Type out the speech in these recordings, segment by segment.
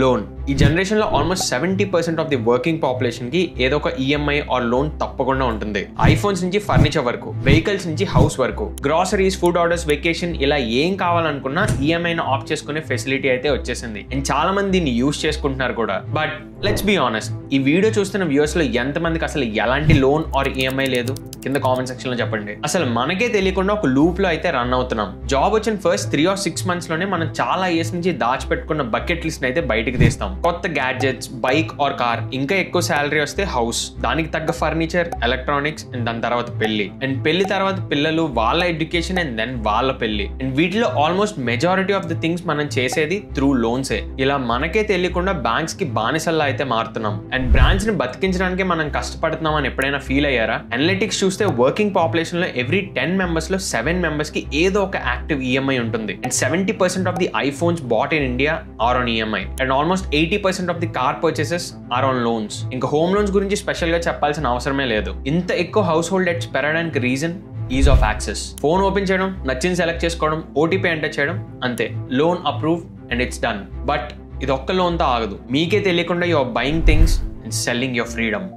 Loan. ఈ generation లో almost 70% of the working population కి ఏదో ఒక ఈఎంఐ ఆర్ లోన్ తప్పకుండా ఉంటుంది. ఐఫోన్స్ నుంచి ఫర్నిచర్ వరకు, వెహికల్స్ నుంచి హౌస్ వరకు, గ్రాసరీస్, ఫుడ్ ఆర్డర్స్, వెకేషన్ ఇలా ఏం కావాలనుకున్నా ఈఎంఐని ఆప్ట్ చేసుకునే ఫెసిలిటీ అయితే వచ్చేసింది. అండ్ చాలా మంది దీన్ని యూస్ చేసుకుంటున్నారు కూడా. బట్ లెట్స్ బి ఆనెస్ట్, ఈ వీడియో చూస్తున్న వ్యూవర్స్ లో ఎంతమందికి అసలు ఎలాంటి లోన్ ఆర్ ఈఎంఐ లేదు? కింద కామెంట్ సెక్షన్ లో చెప్పండి. అసలు మనకే తెలియకుండా ఒక లూప్ లో అయితే రన్ అవుతున్నాం. జాబ్ వచ్చిన ఫస్ట్ 3 or 6 months లోనే మనం చాలా ఇయర్స్ నుంచి దాచిపెట్టుకున్న బకెట్ లిస్ట్ అయితే బయటకు తీస్తాం. కొత్త గ్యాడ్జెట్స్, బైక్ ఆర్ కార్, ఇంకా ఎక్కువ శాలరీ వస్తే హౌస్, దానికి తగ్గ ఫర్నిచర్, ఎలక్ట్రానిక్స్, అండ్ దాని తర్వాత పెళ్లి, అండ్ పెళ్లి తర్వాత పిల్లలు, వాళ్ళ ఎడ్యుకేషన్, అండ్ దెన్ వాళ్ళ పెళ్లి. అండ్ వీటిలో almost majority of the things మనం చేసేది త్రూ లోన్సే. ఇలా మనకే తెలియకుండా బ్యాంక్స్ కి బానిసల్లా అయితే మారుతున్నాం. అండ్ బ్రాంచ్ ని బతికించడానికి మనం కష్టపడుతున్నాం అని ఎప్పుడైనా ఫీల్ అయ్యారా? అనలిటిక్స్ చూస్తే వర్కింగ్ పాపులేషన్ లో ఎవ్రీ 10 members లో 7 members కి ఏదో ఒక యాక్టివ్ ఈఎంఐ ఉంటుంది. And 70% of the iPhones bought in India are on EMI. And almost 80% of the car purchases are on loans. ఇంకా హోమ్ లోన్స్ గురించి స్పెషల్ గా చెప్పాల్సిన అవసరమే లేదు. ఇంత ఎక్కువ హౌస్ హోల్డ్ డెట్స్ పెరగడానికి reason ease of access. Phone open చేయడం, నచ్చింది సెలెక్ట్ చేసుకోవడం, ఓటీపీ ఎంటర్ చేయడం, అంతే. Loan approve and it's done. But ఇది ఒక్క లోన్తో ఆగదు. మీకే తెలియకుండా you are buying things and selling your freedom.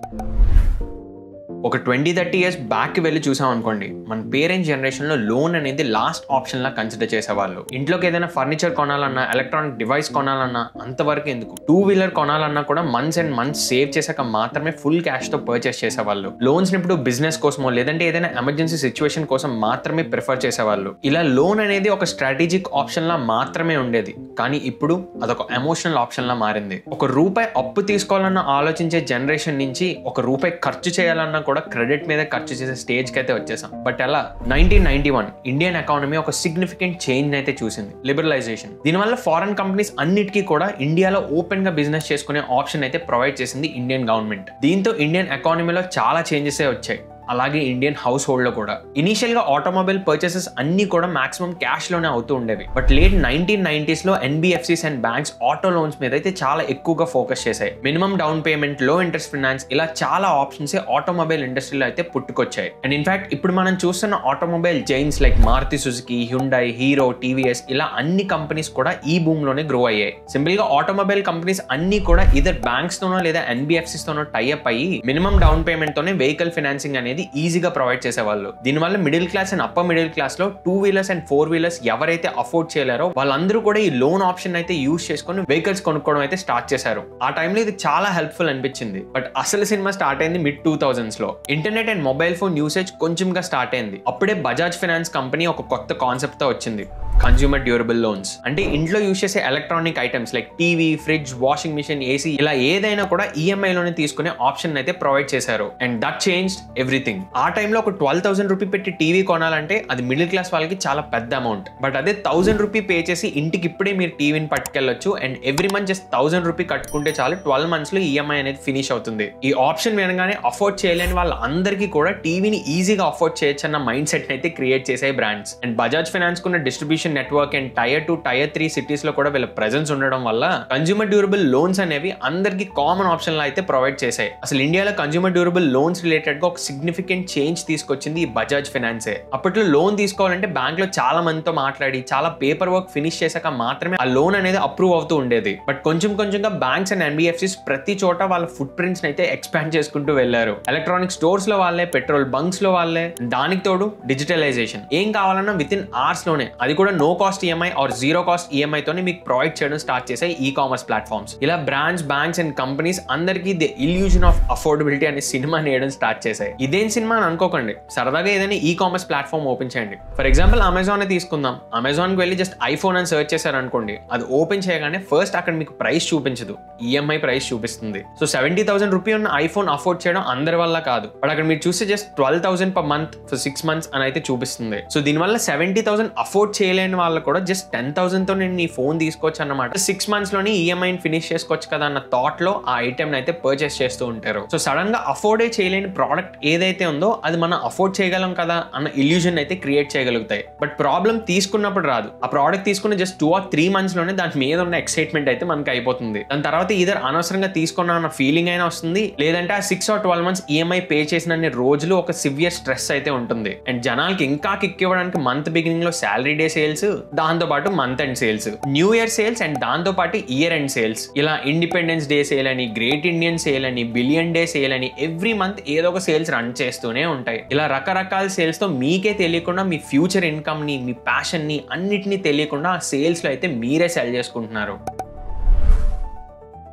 ఒక 20-30 years బ్యాక్ వెళ్ళి చూసాం అనుకోండి, మన పేరెంట్స్ జనరేషన్ లో లోన్ అనేది లాస్ట్ ఆప్షన్ లా కన్సిడర్ చేసేవాళ్ళు. ఇంట్లోకి ఏదైనా ఫర్నిచర్ కొనాలన్నా, ఎలక్ట్రానిక్ డివైస్ కొనాలన్నా అంతవరకు ఎందుకు, 2-wheeler కొనాలన్నా కూడా మంత్స్ అండ్ మంత్స్ సేవ్ చేశాక మాత్రమే ఫుల్ క్యాష్ తో పర్చేస్ చేసేవాళ్ళు. లోన్స్ ఇప్పుడు బిజినెస్ కోసమో లేదంటే ఏదైనా ఎమర్జెన్సీ సిచ్యువేషన్ కోసం మాత్రమే ప్రిఫర్ చేసేవాళ్ళు. ఇలా లోన్ అనేది ఒక స్ట్రాటజిక్ ఆప్షన్ లా మాత్రమే ఉండేది, కానీ ఇప్పుడు అదొక ఎమోషనల్ ఆప్షన్ లా మారింది. ₹1 అప్పు తీసుకోవాలన్న ఆలోచించే జనరేషన్ నుంచి ₹1 ఖర్చు చేయాలన్నా కూడా క్రెడిట్ మీద ఖర్చు చేసే స్టేజ్ కి అయితే వచ్చేసాం. బట్ ఎలా? 1991 ఇండియన్ ఎకానమీ ఒక సిగ్నిఫికెంట్ చేంజ్ అయితే చూసింది, లిబరలైజేషన్. దీనివల్ల ఫారెన్ కంపెనీస్ అన్నిటికీ కూడా ఇండియాలో ఓపెన్ గా బిజినెస్ చేసుకునే ఆప్షన్ అయితే ప్రొవైడ్ చేసింది ఇండియన్ గవర్నమెంట్. దీంతో ఇండియన్ ఎకానమీలో చాలా చేంజెస్ వచ్చాయి, అలాగే ఇండియన్ హౌస్ హోల్డ్ లో కూడా. ఇనిషియల్ గా ఆటోమొబైల్ పర్చేసెస్ అన్ని కూడా మాక్సిమం క్యాష్ లోనే అవుతూ ఉండేవి. బట్ లేట్ 1990s లో NBFCs and banks auto loans మీద అయితే చాలా ఎక్కువగా ఫోకస్ చేశాయి. మినిమం డౌన్ పేమెంట్, లో ఇంట్రెస్ట్ ఫైనాన్స్, ఇలా చాలా ఆప్షన్స్ ఆటోమొబైల్ ఇండస్ట్రీలో అయితే పుట్టుకొచ్చాయి. అండ్ ఇన్ఫాక్ట్ ఇప్పుడు మనం చూస్తున్న automobile giants like Maruti Suzuki, Hyundai, Hero, TVS ఇలా అన్ని కంపెనీస్ కూడా ఈ బూమ్ లోనే గ్రో అయ్యాయి. సింపుల్ గా ఆటోమొబైల్ కంపెనీస్ అన్ని కూడా ఇదర్ బ్యాంక్స్ తోనో లేదా ఎన్బిఎఫ్సిస్ తోనో టైఅప్ అయ్యి మినిమం డౌన్ పేమెంట్ తోనే వెహికల్ ఫైనాన్సింగ్ అనేది ఈజీగా ప్రొవైడ్ చేసేవాళ్ళు. దీనివల్ల middle class and upper middle class లో 2-wheelers అండ్ 4-wheelers ఎవరైతే అఫోర్డ్ చేయలేరో వాళ్ళందరూ కూడా ఈ లోన్ ఆప్షన్ అయితే యూజ్ చేసుకుని వెహికల్స్ కొనుక్కోవడం అయితే స్టార్ట్ చేశారు. ఆ టైంలో ఇది చాలా హెల్ప్ఫుల్ అనిపించింది. బట్ అసలు సినిమా స్టార్ట్ అయింది mid-2000s లో. Internet and mobile phone usage కొంచెంగా స్టార్ట్ అయింది. అప్పుడే బజాజ్ ఫైనాన్స్ కంపెనీ ఒక కొత్త కాన్సెప్ట్ తో వచ్చింది, కన్స్యూమర్ డ్యూరబుల్ లోన్స్. అంటే ఇంట్లో యూజ్ చేసే electronic items like TV, fridge, washing machine, AC ఇలా ఏదైనా కూడా ఈఎంఐ లోనే తీసుకునే ఆప్షన్ అయితే ప్రొవైడ్ చేశారు. And that changed everything. ఆ టైంలో ఒక 12,000 రూపీ పెట్టి టీవీ కొనాలంటే అది మిడిల్ క్లాస్ వాళ్ళకి చాలా పెద్ద అమౌంట్. బట్ అదే 1,000 రూపీ పే చేసి ఇంటికి ఇప్పుడే మీరు టీవీని పట్టుకెళ్ళొచ్చు. And every month just 1,000 rupee కట్టుకుంటే చాలు, 12 months లో ఈఎంఐ అనేది ఫినిష్ అవుతుంది. ఈ ఆప్షన్ వినగానే అఫోర్డ్ చేయలేని వాళ్ళందరికీ కూడా టీవీని ఈజీగా అఫోర్డ్ చేయొచ్చు అన్న మైండ్ సెట్ అయితే క్రియేట్ చేసే బ్రాండ్స్. అండ్ బజాజ్ ఫైనాన్స్ కున్న distribution network and Tier 2, Tier 3 cities లో కూడా వీళ్ళ ప్రెజెన్స్ ఉండడం వల్ల కన్స్యూమర్ డ్యూరబుల్ లోన్స్ అనేవి అందరికి కామన్ ఆప్షన్ లా అయితే ప్రొవైడ్ చేశాయి. అసలు ఇండియాలో కన్స్యూమర్ డ్యూరబుల్ లోన్స్ రిలేటెడ్ గా ఒక సిగ్నిఫికెంట్ చేంజ్ తీసుకొచ్చింది ఈ బజాజ్ ఫైనాన్సే. అప్పట్లో లోన్ తీసుకోవాలంటే బ్యాంక్ లో చాలా మందితో మాట్లాడి చాలా పేపర్ వర్క్ ఫినిష్ చేశాక మాత్రమే ఆ లోన్ అనేది అప్రూవ్ అవుతూ ఉండేది. బట్ కొంచెం కొంచెంగా బ్యాంక్స్ అండ్ ఎన్బిఎఫ్సిస్ ప్రతి చోట వాళ్ళ ఫుట్ ప్రింట్స్ అయితే ఎక్స్పాండ్ చేసుకుంటూ వెళ్లారు. ఎలక్ట్రానిక్ స్టోర్స్ లో వాళ్ళే, పెట్రోల్ బంక్స్ లో వాళ్ళే. దానికి తోడు డిజిటలైజేషన్. ఏం కావాలన్నా విత్ ఇన్ అవర్స్ లోనే, అది కూడా no cost EMI or zero cost EMI తోనే మీకు ప్రొవైడ్ చేయడం స్టార్ట్ చేసాయి ఈ కామర్స్ ప్లాట్ఫామ్స్. ఇలా బ్రాండ్స్, బ్యాంక్స్ అండ్ కంపెనీస్ అందరికీ ది ఇల్యూజన్ ఆఫ్ అఫోర్డబిలిటీ అనే సినిమా నేయడం స్టార్ట్ చేశాయి. ఇదేం సినిమా అని అనుకోకండి, సరదాగా ఏదైనా ఈ కామర్స్ ప్లాట్ఫామ్ ఓపెన్ చేయండి. ఫర్ ఎగ్జాంపుల్ అమెజాన్ తీసుకుందాం. అమెజాన్ కి వెళ్ళి జస్ట్ ఐఫోన్ అని సెర్చ్ చేశారు అనుకోండి, అది ఓపెన్ చేయగానే ఫస్ట్ అక్కడ మీకు ప్రైస్ చూపించదు, ఈఎంఐ ప్రైస్ చూపిస్తుంది. సో 70,000 రూపీ ఉన్న ఐఫోన్ అఫోర్డ్ చేయడం అందరి వల్ల కాదు. బట్ అక్కడ మీరు చూస్తే just 12,000 per month for 6 months అని అయితే చూపిస్తుంది. సో దీనివల్ల 70,000 అఫోర్డ్ చేయలేని వాళ్ళు కూడా జస్ట్ 10,000 తో నేను ఈ ఫోన్ తీసుకోవచ్చు అన్నమాట. 6 months లోని ఈఎంఐ ఫినిష్ చేసుకోవచ్చు కదా అన్న థాట్ లో ఆ ఐటమ్ అయితే పర్చేస్ చేస్తూ ఉంటారు. సో సడన్ గా అఫోర్డే చేయలేని ప్రోడక్ట్ ఏదైతే ఉందో అది మనం అఫోర్డ్ చేయగలం కదా అన్న ఇల్యూజన్ అయితే క్రియేట్ చేయగలుగుతాయి. బట్ ప్రాబ్లం తీసుకున్నప్పుడు రాదు. ఆ ప్రోడక్ట్ తీసుకున్న జస్ట్ 2 or 3 months లోనే దాని మీద ఉన్న ఎక్సైట్మెంట్ అయితే మనకి అయిపోతుంది. దాని తర్వాత ఇదర్ అనవసరంగా తీసుకున్నా అన్న ఫీలింగ్ అయినా వస్తుంది, లేదంటే ఆ 6 or 12 months ఈఎంఐ పే చేసిన రోజులు ఒక సివియర్ స్ట్రెస్ అయితే ఉంటుంది. అండ్ జనాలకి ఇంకా కిక్ ఇవ్వడానికి మంత్ బిగినింగ్ లో శాలరీ డే సేల్ సేల్స్, దాంతో పాటు month end sales, new year sales and దాంతో పాటు ఇయర్ ఎండ్ సేల్స్, ఇలా ఇండిపెండెన్స్ డే సేల్ అని, గ్రేట్ ఇండియన్ సేల్ అని, బిలియన్ డే సేల్ అని ఎవ్రీ మంత్ ఏదో ఒక సేల్స్ రన్ చేస్తూనే ఉంటాయి. ఇలా రకరకాల సేల్స్ తో మీకే తెలియకుండా మీ ఫ్యూచర్ ఇన్కమ్ ని, మీ ప్యాషన్ ని అన్నిటినీ తెలియకుండా ఆ సేల్స్ లో అయితే మీరే సెల్ చేసుకుంటున్నారు.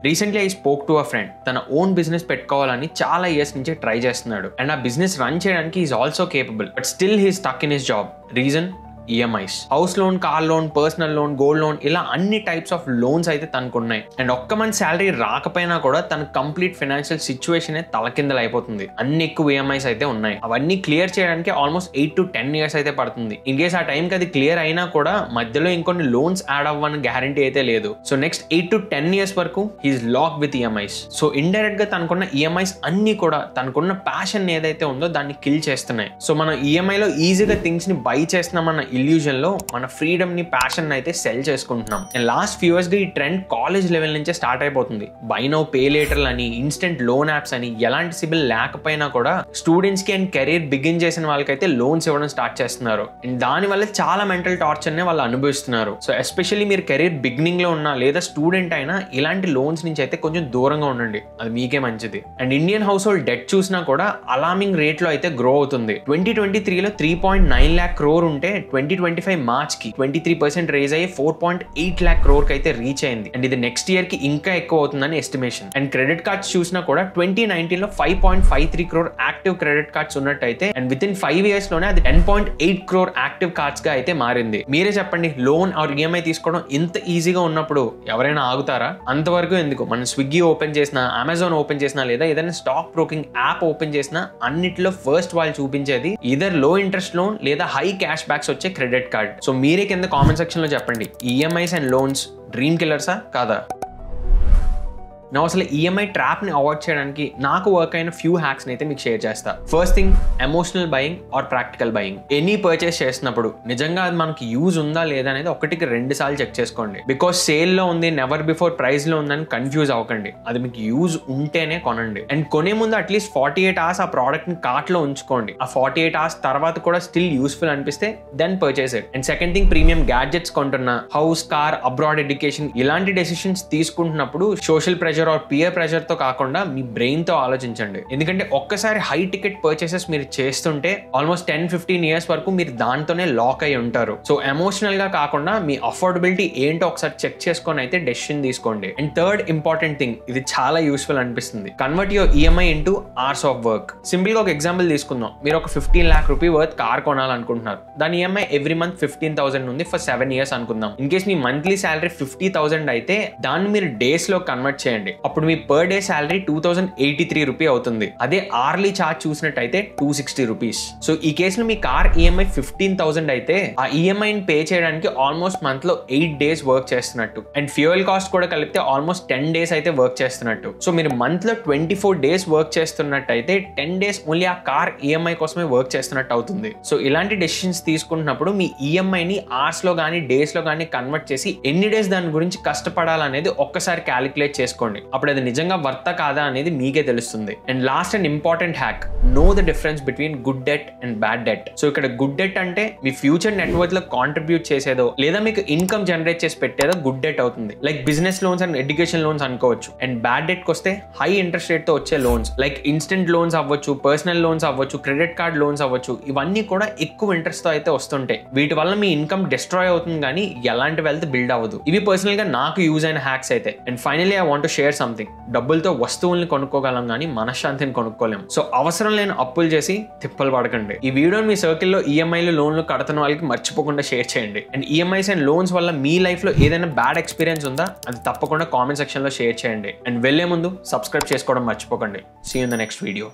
Recently I spoke to a friend. తన ఓన్ బిజినెస్ పెట్టుకోవాలని చాలా ఇయర్స్ నుంచి ట్రై చేస్తున్నాడు అండ్ ఆ బిజినెస్ రన్ చేయడానికి is also capable, but still he stuck in his job. Reason EMIs, house loan, car loan, personal loan, gold loan, ఇలా అన్ని types of loans అయితే తనకు ఉన్నాయి. అండ్ ఒక్క మంత్ శాలరీ రాకపోయినా కూడా తన కంప్లీట్ ఫైనాన్షియల్ సిచ్యువేషన్ తలకిందలు అయిపోతుంది. అన్ని ఎక్కువ ఈఎంఐస్ అయితే ఉన్నాయి. అవన్నీ క్లియర్ చేయడానికి ఆల్మోస్ట్ 8 to 10 years అయితే పడుతుంది. ఇన్ కేస్ ఆ టైంకి అది క్లియర్ అయినా కూడా మధ్యలో ఇంకొన్ని లోన్స్ యాడ్ అవ్వని గ్యారంటీ అయితే లేదు. సో నెక్స్ట్ 8 to 10 years వరకు he's lock with EMIs. So indirect గా తనకున్న ఈఎంఐస్ అన్ని కూడా తనకున్న ప్యాషన్ ఏదైతే ఉందో దాన్ని కిల్ చేస్తున్నాయి. సో మనం ఈఎంఐలో ఈజీగా థింగ్స్ ని బై చేస్తున్నామన్న ఇల్యూజన్ లో మన ఫ్రీడమ్ ని, ప్యాషన్ అయితే సెల్ చేసుకుంటున్నాం. అండ్ లాస్ట్ ఫ్యూ ఇయర్స్ గా ఈ ట్రెండ్ కాలేజ్ లెవెల్ నుంచే స్టార్ట్ అయిపోతుంది. బై నౌ పే లేటర్లు అని, ఇన్స్టెంట్ లోన్ యాప్స్ అని, ఎలాంటి సిబిల్ లేకపోయినా కూడా స్టూడెంట్స్ కి అండ్ కెరీర్ బిగిన్ చేసిన వాళ్ళకైతే లోన్స్ ఇవ్వడం స్టార్ట్ చేస్తున్నారు. అండ్ దాని వల్ల చాలా మెంటల్ టార్చర్ నే వాళ్ళు అనుభవిస్తున్నారు. సో ఎస్పెషల్లీ మీరు కెరీర్ బిగినింగ్ లో ఉన్నా లేదా స్టూడెంట్ అయినా ఇలాంటి లోన్స్ నుంచి అయితే కొంచెం దూరంగా ఉండండి, అది మీకే మంచిది. And Indian house hold debt చూసినా కూడా అలార్మింగ్ రేట్ లో అయితే గ్రో అవుతుంది. 2023లో 3.9 lakh crore ఉంటే 2025 మార్చ్ కి 23% రేజ్ అయ్యి 4.8 lakh crore కి అయితే రీచ్ అయింది. అండ్ ఇది నెక్స్ట్ ఇయర్ కి ఇంకా ఎక్కువ అవుతుందని ఎస్టిమేషన్. అండ్ క్రెడిట్ కార్డ్స్ చూసినా కూడా 2019లో 5.53 crore యాక్టివ్ క్రెడిట్ కార్డ్స్ ఉన్నట్టయితే అండ్ విత్ ఇన్ 5 years లోనే అది 10.8 crore యాక్టివ్ కార్డ్స్ గా అయితే మారింది. మీరే చెప్పండి, లోన్ ఆర్ ఈఎంఐ తీసుకోవడం ఇంత ఈజీగా ఉన్నప్పుడు ఎవరైనా ఆగుతారా? అంతవరకు ఎందుకు, మనం స్విగ్గీ ఓపెన్ చేసినా, అమెజాన్ ఓపెన్ చేసినా, లేదా ఏదైనా స్టాక్ బ్రోకింగ్ యాప్ ఓపెన్ చేసినా అన్నిట్లో ఫస్ట్ వాళ్ళు చూపించేది ఇదర్ లో ఇంట్రెస్ట్ లోన్ లేదా హై క్యాష్ బ్యాక్స్ వచ్చే క్రెడిట్ కార్డ్. సో మీరే కింద కామెంట్ సెక్షన్ లో చెప్పండి, ఈఎంఐస్ అండ్ లోన్స్ డ్రీమ్ కిల్లర్సా కాదా? నా అసలు ఈఎంఐ ట్రాప్ ని అవాయిడ్ చేయడానికి నాకు వర్క్ అయిన ఫ్యూ హ్యాక్స్ అయితే మీకు షేర్ చేస్తా. First thing, emotional buying are practical buying. Any purchase చేసినప్పుడు నిజంగా అది మనకి యూజ్ ఉందా లేదా అనేది 1-2 సార్లు చెక్ చేసుకోండి. బికాస్ సేల్ లో ఉంది, నెవర్ బిఫోర్ ప్రైస్ లో ఉందని కన్ఫ్యూజ్ అవ్వకండి. అది మీకు యూజ్ ఉంటేనే కొనండి. అండ్ కొనే ముందు అట్లీస్ట్ 48 hours ఆ ప్రోడక్ట్ ని కార్ట్ లో ఉంచుకోండి. ఆ 48 hours తర్వాత కూడా స్టిల్ యూస్ఫుల్ అనిపిస్తే then purchase it. And second thing, premium gadgets కొంటున్నా, హౌస్, కార్, అబ్రాడ్ ఎడ్యుకేషన్ ఇలాంటి డెసిషన్స్ తీసుకుంటున్నప్పుడు social pressure or peer pressure తో కాకుండా మీ బ్రెయిన్ తో ఆలోచించండి. ఎందుకంటే ఒక్కసారి హై టికెట్ పర్చేసెస్ మీరు చేస్తుంటే ఆల్మోస్ట్ 10-15 years వరకు మీరు దాంతోనే లాక్ అయి ఉంటారు. సో ఎమోషనల్ గా కాకుండా మీ అఫోర్డబిలిటీ ఏంటో ఒకసారి చెక్ చేసుకొని అయితే డెసిషన్ తీసుకోండి. అండ్ థర్డ్ ఇంపార్టెంట్ థింగ్, ఇది చాలా యూస్ఫుల్ అనిపిస్తుంది, convert your EMI into hours of work. Simple గా ఒక ఎగ్జాంపుల్ తీసుకుందాం. మీరు ఒక 15 lakh rupee వర్త్ కార్ కొనాలనుకుంటున్నారు. దాని ఈఎంఐ ఎవ్రీ మంత్ 15,000 ఉంది ఫర్ 7 years అనుకుందాం. In case me monthly salary 50,000 అయితే దాన్ని మీరు డేస్ లో కన్వర్ట్ చేయండి. అప్పుడు మీ పర్ డే శాలరీ 2,083 రూపీ అవుతుంది. అదే ఆర్లీ చార్జ్ చూసినట్టయితే 260 రూపీస్. సో ఈ కేసులో మీ కార్ ఈఎంఐ 15,000 అయితే ఆ ఈఎంఐ పే చేయడానికి ఆల్మోస్ట్ మంత్ లో 8 days వర్క్ చేస్తున్నట్టు. అండ్ ఫ్యూయల్ కాస్ట్ కూడా కలిపితే ఆల్మోస్ట్ 10 days అయితే వర్క్ చేస్తున్నట్టు. సో మీరు మంత్ లో 24 days వర్క్ చేస్తున్నట్టయితే 10 days ఓన్లీ ఆ కార్ ఈఎంఐ కోసమే వర్క్ చేస్తున్నట్టు అవుతుంది. సో ఇలాంటి డెసిషన్స్ తీసుకుంటున్నప్పుడు మీ ఈఎంఐని అవర్స్ లో కానీ డేస్ లో కానీ కన్వర్ట్ చేసి ఎన్ని డేస్ దాని గురించి కష్టపడాలనేది ఒక్కసారి క్యాలిక్యులేట్ చేసుకోండి. అప్పుడు అది నిజంగా వర్తా కాదా అనేది మీకే తెలుస్తుంది. And last and important hack, know the difference between good debt and bad debt. So ఇక్కడ గుడ్ డెట్ అంటే మీ ఫ్యూచర్ నెట్వర్క్ లో కాంట్రిబ్యూట్ చేసేదో లేదా మీకు ఇన్కమ్ జనరేట్ చేసి పెట్టేదో గుడ్ డెట్ అవుతుంది. Like business loans and education loans అనుకోవచ్చు. అండ్ బ్యాడ్ డెట్ కి వస్తే హై ఇంట్రెస్ట్ రేట్ తో వచ్చే లోన్స్ లైక్ ఇన్స్టెంట్ లోన్స్ అవ్వచ్చు, పర్సనల్ లోన్స్ అవ్వచ్చు, క్రెడిట్ కార్డ్ లోన్స్ అవ్వచ్చు. ఇవన్నీ కూడా ఎక్కువ ఇంట్రెస్ట్ తో అయితే వస్తుంటాయి. వీటి వల్ల మీ ఇన్కమ్ డిస్ట్రాయ్ అవుతుంది కానీ ఎలాంటి వెల్త్ బిల్డ్ అవ్వదు. ఇవి పర్సనల్ గా నాకు యూజ్ అయిన హ్యాక్స్ అయితే. And finally I want to share something. డబ్బులతో వస్తువుల్ని కొనుక్కోగలం కానీ మనశ్శాంతిని కొనుక్కోలేం. సో అవసరం లేని అప్పులు చేసి తిప్పలు పడకండి. ఈ వీడియోని మీ సర్కిల్లో ఈఎంఐలు, లోన్లు కడుతున్న వాళ్ళకి మర్చిపోకుండా షేర్ చేయండి. అండ్ ఈఎంఐస్ అండ్ లోన్స్ వల్ల మీ లైఫ్ లో ఏదైనా బ్యాడ్ ఎక్స్పీరియన్స్ ఉందా అది తప్పకుండా కామెంట్ సెక్షన్ లో షేర్ చేయండి. అండ్ వెళ్లే ముందు సబ్స్క్రైబ్ చేసుకోవడం మర్చిపోకండి. See you in the next video.